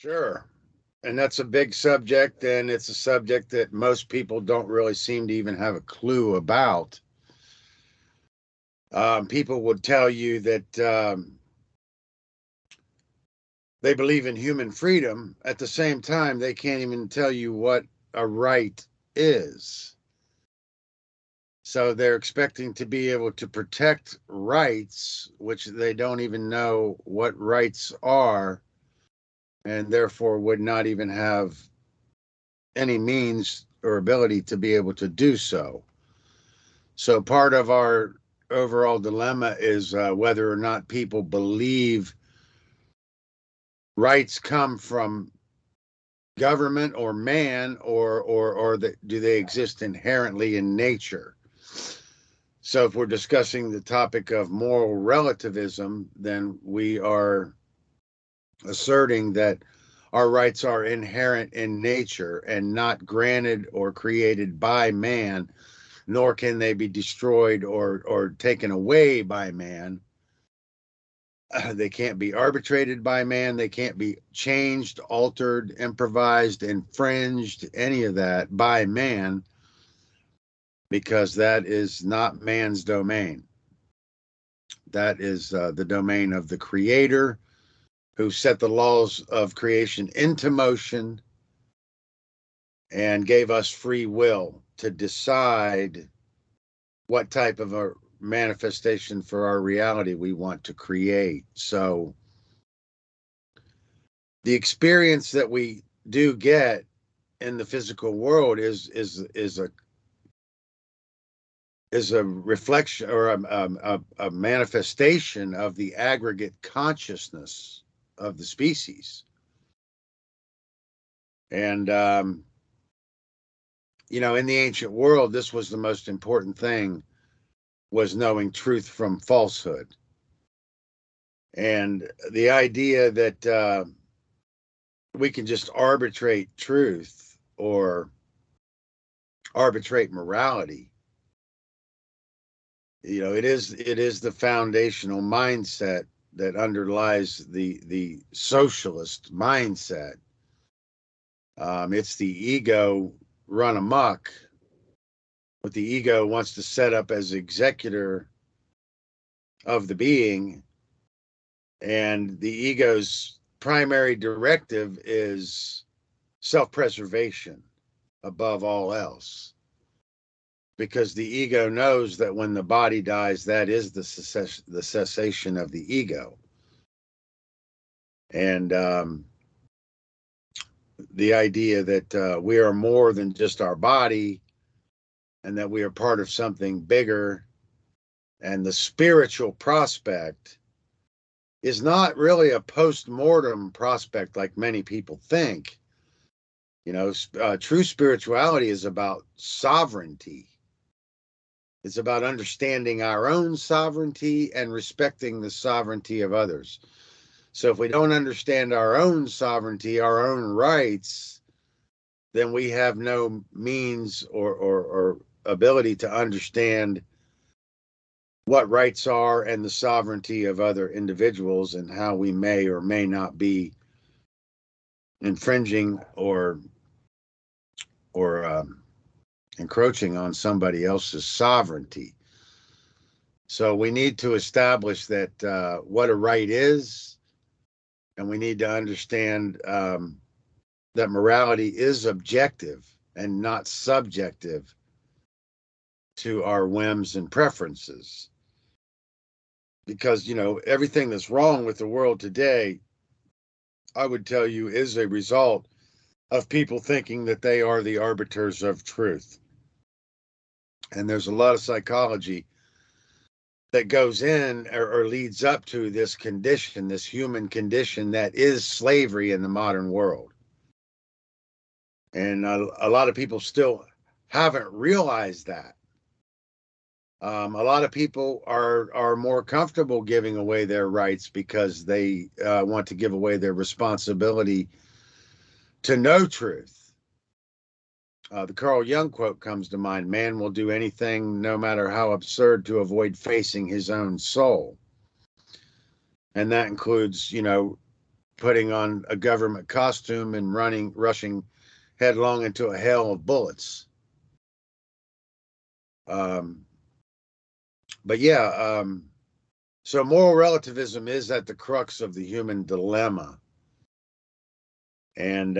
Sure. And that's a big subject, and it's a subject that most people don't really seem to even have a clue about. People would tell you that they believe in human freedom. At the same time, they can't even tell you what a right is. So they're expecting to be able to protect rights, which they don't even know what rights are, and therefore would not even have any means or ability to be able to do so. So part of our overall dilemma is whether or not people believe rights come from government or man, or do they exist inherently in nature? So if we're discussing the topic of moral relativism, then we are asserting that our rights are inherent in nature and not granted or created by man, nor can they be destroyed or taken away by man. They can't be arbitrated by man. They can't be changed, altered, improvised, infringed, any of that by man, because that is not man's domain. That is the domain of the Creator, who set the laws of creation into motion and gave us free will to decide what type of a manifestation for our reality we want to create. So the experience that we do get in the physical world is a reflection or a manifestation of the aggregate consciousness of the species. And in the ancient world, this was the most important thing, was knowing truth from falsehood. And the idea that we can just arbitrate truth or arbitrate morality, it is the foundational mindset that underlies the socialist mindset. It's the ego run amok. What the ego wants to set up as executor of the being, and the ego's primary directive is self-preservation above all else, because the ego knows that when the body dies, that is the cessation of the ego. And the idea that we are more than just our body, and that we are part of something bigger, and the spiritual prospect is not really a post-mortem prospect like many people think. True spirituality is about sovereignty. It's about understanding our own sovereignty and respecting the sovereignty of others. So if we don't understand our own sovereignty, our own rights, then we have no means or ability to understand what rights are and the sovereignty of other individuals, and how we may or may not be infringing or encroaching on somebody else's sovereignty. So we need to establish that what a right is, and we need to understand that morality is objective and not subjective to our whims and preferences. Because, everything that's wrong with the world today, I would tell you, is a result of people thinking that they are the arbiters of truth. And there's a lot of psychology that goes in or leads up to this condition, this human condition that is slavery in the modern world. And a lot of people still haven't realized that. A lot of people are more comfortable giving away their rights because they want to give away their responsibility to know truth. The Carl Jung quote comes to mind: "Man will do anything, no matter how absurd, to avoid facing his own soul." And that includes, putting on a government costume and rushing headlong into a hail of bullets. But yeah, so moral relativism is at the crux of the human dilemma. And,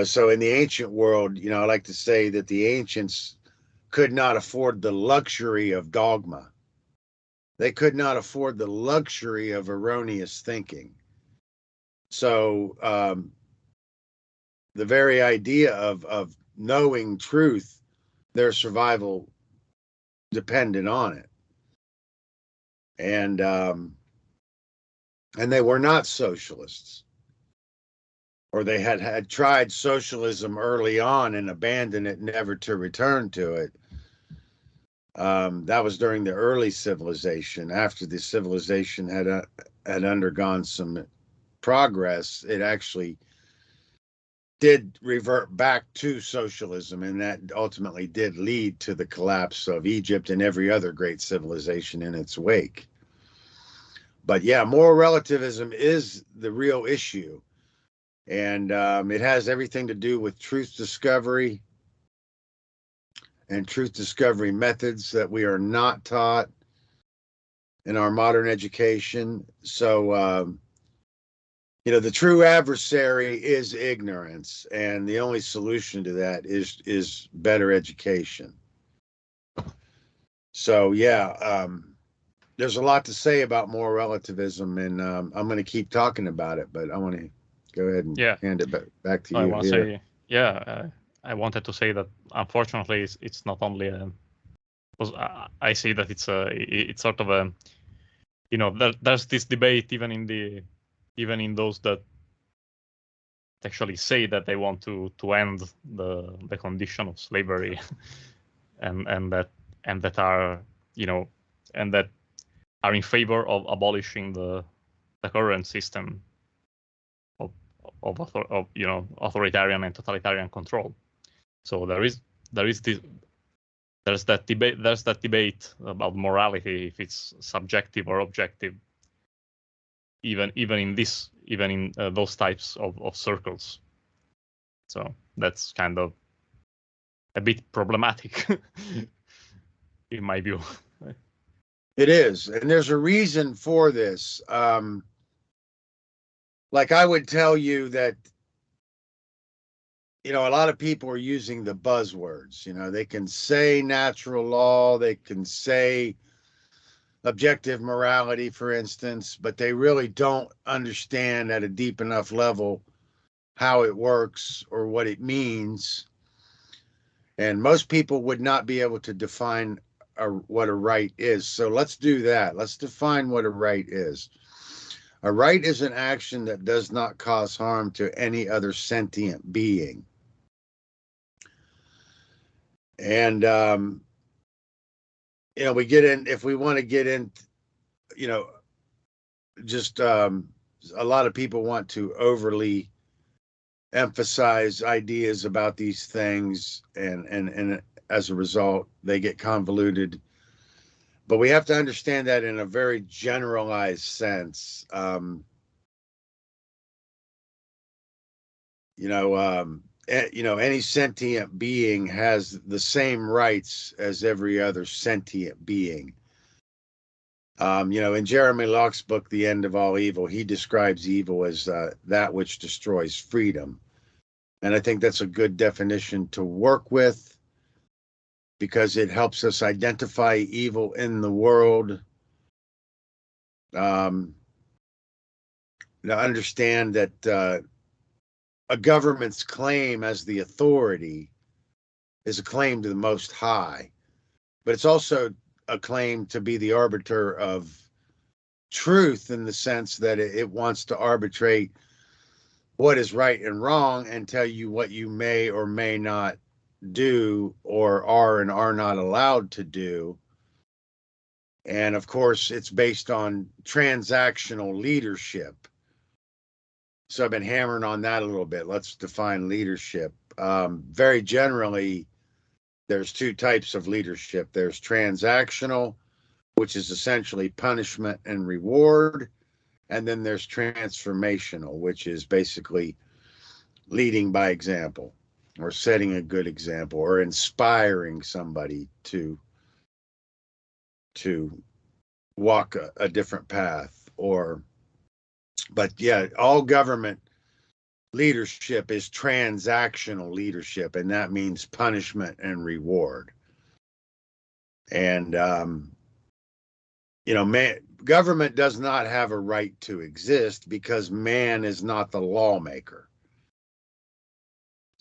so in the ancient world, I like to say that the ancients could not afford the luxury of dogma. They could not afford the luxury of erroneous thinking. So the very idea of knowing truth, their survival depended on it. And they were not socialists, or they had tried socialism early on and abandoned it, never to return to it. That was during the early civilization. After the civilization had undergone some progress, it actually did revert back to socialism, and that ultimately did lead to the collapse of Egypt and every other great civilization in its wake. But yeah, moral relativism is the real issue, and it has everything to do with truth discovery and truth discovery methods that we are not taught in our modern education. So the true adversary is ignorance, and the only solution to that is better education. So yeah, there's a lot to say about moral relativism, and I'm going to keep talking about it, but I want to go ahead and hand it back to you. I want to say, I wanted to say that unfortunately it's not only because I see that it's sort of a, there's this debate even in those that actually say that they want to end the condition of slavery, and that are and that are in favor of abolishing the current system of authoritarian and totalitarian control. So there's that debate about morality, if it's subjective or objective, even in those types of circles. So that's kind of a bit problematic in my view. It is, and there's a reason for this. Like I would tell you that, a lot of people are using the buzzwords. They can say natural law, they can say objective morality, for instance, but they really don't understand at a deep enough level how it works or what it means. And most people would not be able to define what a right is. So let's do that. Let's define what a right is. A right is an action that does not cause harm to any other sentient being. And, we get in, if we want to get in, just a lot of people want to overly emphasize ideas about these things, and as a result, they get convoluted. But we have to understand that in a very generalized sense. Any sentient being has the same rights as every other sentient being. In Jeremy Locke's book, The End of All Evil, he describes evil as that which destroys freedom. And I think that's a good definition to work with, because it helps us identify evil in the world. To understand that a government's claim as the authority is a claim to the Most High, but it's also a claim to be the arbiter of truth, in the sense that it wants to arbitrate what is right and wrong and tell you what you may or may not do, or are and are not allowed to do. And of course, it's based on transactional leadership. So I've been hammering on that a little bit. Let's define leadership. Very generally, there's two types of leadership. There's transactional, which is essentially punishment and reward. And then there's transformational, which is basically leading by example, or setting a good example, or inspiring somebody to walk a different path. But yeah, all government leadership is transactional leadership, and that means punishment and reward. And government does not have a right to exist because man is not the lawmaker.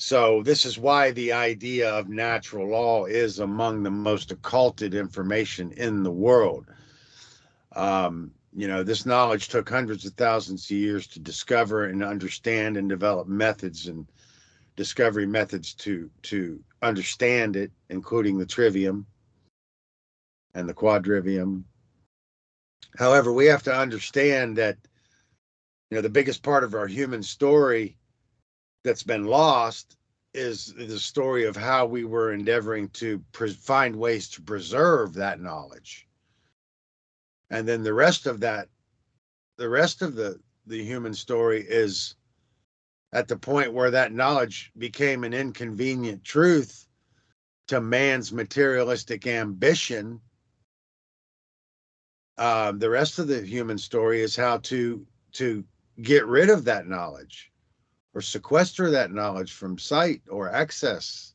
So this is why the idea of natural law is among the most occulted information in the world. This knowledge took hundreds of thousands of years to discover and understand and develop methods and discovery methods to understand it, including the trivium and the quadrivium. However, we have to understand that the biggest part of our human story that's been lost is the story of how we were endeavoring to find ways to preserve that knowledge. And then the rest of the human story is at the point where that knowledge became an inconvenient truth to man's materialistic ambition. The rest of the human story is how to get rid of that knowledge or sequester that knowledge from sight or access.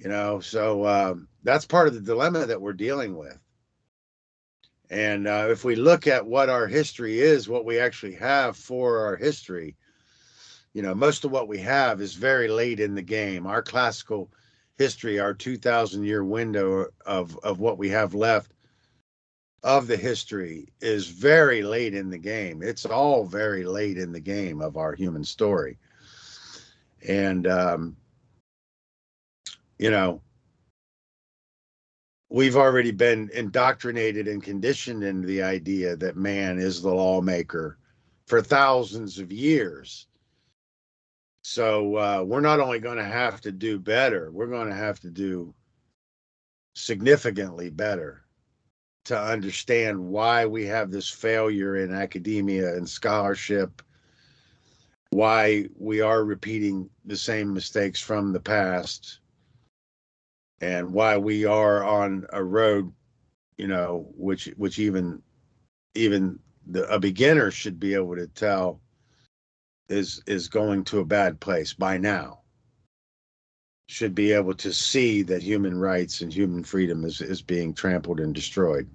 So that's part of the dilemma that we're dealing with. And if we look at what our history is, what we actually have for our history, most of what we have is very late in the game. Our classical history, our 2,000-year window of what we have left of the history is very late in the game. It's all very late in the game of our human story. And, we've already been indoctrinated and conditioned into the idea that man is the lawmaker for thousands of years. So we're not only going to have to do better, we're going to have to do significantly better to understand why we have this failure in academia and scholarship, why we are repeating the same mistakes from the past, and why we are on a road, which even a beginner should be able to tell is going to a bad place by now. Should be able to see that human rights and human freedom is being trampled and destroyed.